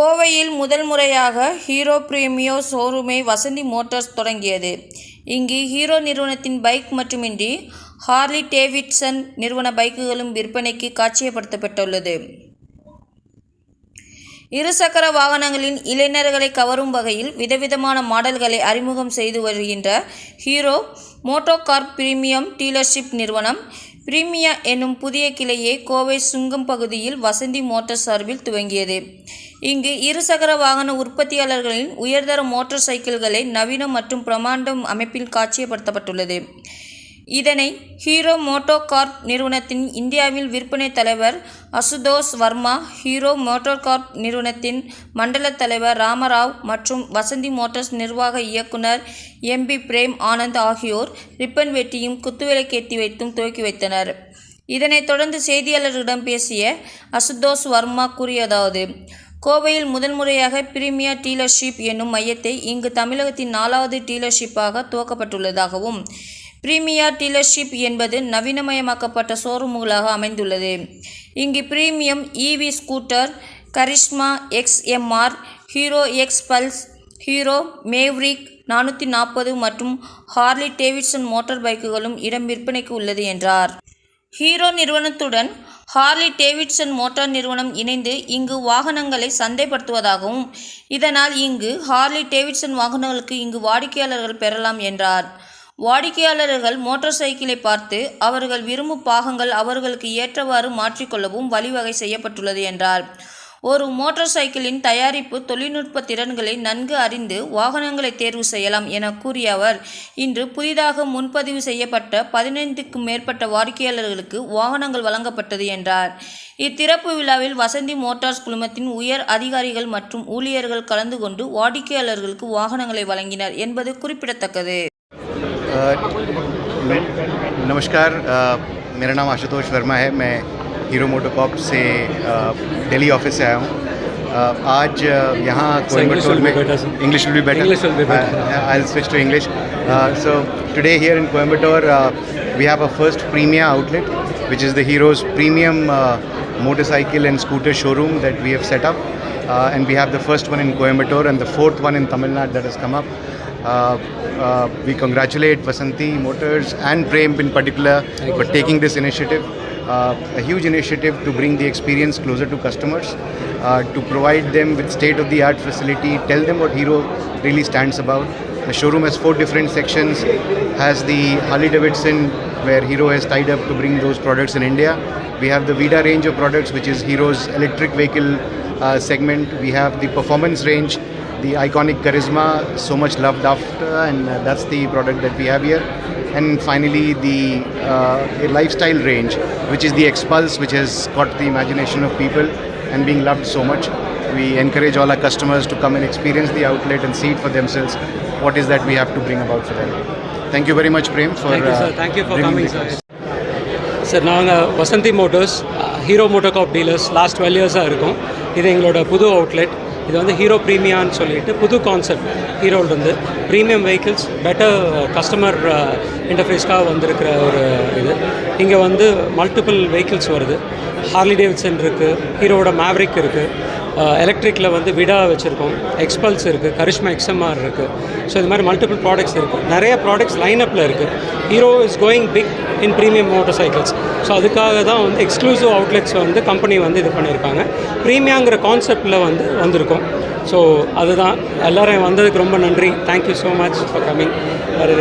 கோவையில் முதல் முறையாக ஹீரோ பிரீமியோ ஷோரூமை வசந்தி மோட்டார்ஸ் தொடங்கியது. இங்கு ஹீரோ நிறுவனத்தின் பைக் மட்டுமின்றி ஹார்லி டேவிட்சன் நிறுவன பைக்குகளும் விற்பனைக்கு காட்சிப்படுத்தப்பட்டுள்ளது. இருசக்கர வாகனங்களின் இளைஞர்களை கவரும் வகையில் விதவிதமான மாடல்களை அறிமுகம் செய்து வருகின்ற ஹீரோ மோட்டோகார்ப் பிரீமியம் டீலர்ஷிப் நிறுவனம் பிரீமியா என்னும் புதிய கிளையை கோவை சுங்கம் பகுதியில் வசந்தி மோட்டார்ஸ் சார்பில் துவங்கியது. இங்கு இருசக்கர வாகன உற்பத்தியாளர்களின் உயர்தர மோட்டார் சைக்கிள்களை நவீன மற்றும் பிரமாண்ட அமைப்பில் காட்சிப்படுத்தப்பட்டுள்ளது. இதனை ஹீரோ மோட்டோகார்ப் நிறுவனத்தின் இந்தியாவில் விற்பனை தலைவர் அசுதோஷ் வர்மா, ஹீரோ மோட்டோகார்ப் நிறுவனத்தின் மண்டல தலைவர் ராமராவ் மற்றும் வசந்தி மோட்டார்ஸ் நிர்வாக இயக்குனர் எம்பி பிரேம் ஆனந்த் ஆகியோர் ரிப்பன் வெட்டியும் குத்துவிளக்கேற்றி வைத்தும் துவக்கி வைத்தனர். இதனைத் தொடர்ந்து செய்தியாளர்களிடம் பேசிய அசுதோஷ் வர்மா கூறியதாவது: கோவையில் முதன்முறையாக பிரீமியா டீலர்ஷிப் என்னும் மையத்தை இங்கு தமிழகத்தின் 4வது டீலர்ஷிப்பாக துவக்கப்பட்டுள்ளதாகவும், பிரீமியா டீலர்ஷிப் என்பது நவீனமயமாக்கப்பட்ட ஷோரூம்களாக அமைந்துள்ளது. இங்கு premium EV scooter, Karizma XMR, Hero X pulse, Hero Mavrick 440 மற்றும் ஹார்லி டேவிட்சன் மோட்டார் பைக்குகளும் இடம் விற்பனைக்கு உள்ளது என்றார். ஹீரோ நிறுவனத்துடன் ஹார்லி டேவிட்சன் மோட்டார் நிறுவனம் இணைந்து இங்கு வாகனங்களை சந்தைப்படுத்துவதாகவும், இதனால் இங்கு ஹார்லி டேவிட்சன் வாகனங்களுக்கு இங்கு வாடிக்கையாளர்கள் பெறலாம் என்றார். வாடிக்கையாளர்கள் மோட்டார் சைக்கிளை பார்த்து அவர்கள் விரும்பும் பாகங்கள் அவர்களுக்கு ஏற்றவாறு மாற்றிக்கொள்ளவும் வழிவகை செய்யப்பட்டுள்ளது என்றார். ஒரு மோட்டார் சைக்கிளின் தயாரிப்பு தொழில்நுட்ப திறன்களை நன்கு அறிந்து வாகனங்களை தேர்வு செய்யலாம் என கூறிய அவர், இன்று புதிதாக முன்பதிவு செய்யப்பட்ட 15க்கும் மேற்பட்ட வாடிக்கையாளர்களுக்கு வாகனங்கள் வழங்கப்பட்டது என்றார். இத்திறப்பு விழாவில் வசந்தி மோட்டார்ஸ் குழுமத்தின் உயர் அதிகாரிகள் மற்றும் ஊழியர்கள் கலந்து கொண்டு வாடிக்கையாளர்களுக்கு வாகனங்களை வழங்கினர் என்பது குறிப்பிடத்தக்கது. नमस्कार, मेरा नाम आशुतोष वर्मा है. मैं हीरो मोटोकॉर्प से दिल्ली ऑफिस से आया हूँ. आज यहाँ कोयम्बटूर में English will be better. I'll switch to English. So today here in Coimbatore we have our first Premia outlet, which is the Hero's premium motorcycle and scooter showroom that we have set up, and we have the first one in Coimbatore and the 4th one in Tamil Nadu that has come up. We congratulate Vasanthi Motors and Prem in particular for taking this initiative, a huge initiative to bring the experience closer to customers, to provide them with state-of-the-art facility, tell them what Hero really stands about. The showroom has 4 different sections, has the Harley Davidson where Hero has tied up to bring those products in India. We have the Vida range of products, which is Hero's electric vehicle segment. We have the performance range, the iconic Charisma, so much loved after, and that's the product that we have here. And finally the lifestyle range, which is the X-Pulse, which has caught the imagination of people and being loved so much. We encourage all our customers to come and experience the outlet and see it for themselves, what is that we have to bring about for them. Thank you very much, Prem, for thank you for coming, sir. Sir, நாங்கள் Vasanthi motors hero MotoCorp dealers last 12 இயர்ஸாக இருக்கும். இது எங்களோட புது outlet. இது வந்து hero ப்ரீமியான்னு சொல்லிட்டு புது கான்செப்ட். ஹீரோலேருந்து ப்ரீமியம் வெஹிக்கிள்ஸ் பெட்டர் கஸ்டமர் இன்டர்ஃபேஸ்க்காக வந்திருக்கிற ஒரு இது. இங்கே வந்து மல்டிபிள் வெஹிக்கிள்ஸ் வருது. ஹார்லி டேவிட்சன் இருக்குது, ஹீரோவோட மேவ்ரிக் இருக்குது, எலக்ட்ரிக்கில் வந்து விடா வச்சுருக்கோம், எக்ஸ்பல்ஸ் இருக்குது, கரிஷ்மா XMR இருக்குது. ஸோ இது மாதிரி மல்டிபிள் ப்ராடக்ட்ஸ் இருக்குது. நிறைய ப்ராடக்ட்ஸ் லைனப்பில் இருக்குது. Hero is going big in premium motorcycles. So அதுக்காக தான் வந்து எக்ஸ்க்ளூசிவ் அவுட்லெட்ஸ் வந்து கம்பெனி வந்து இது பண்ணியிருக்காங்க. ப்ரீமியாங்கிற கான்செப்டில் வந்து வந்திருக்கோம். ஸோ அதுதான். எல்லோரும் வந்ததுக்கு ரொம்ப நன்றி. Thank you so much for coming. வேறு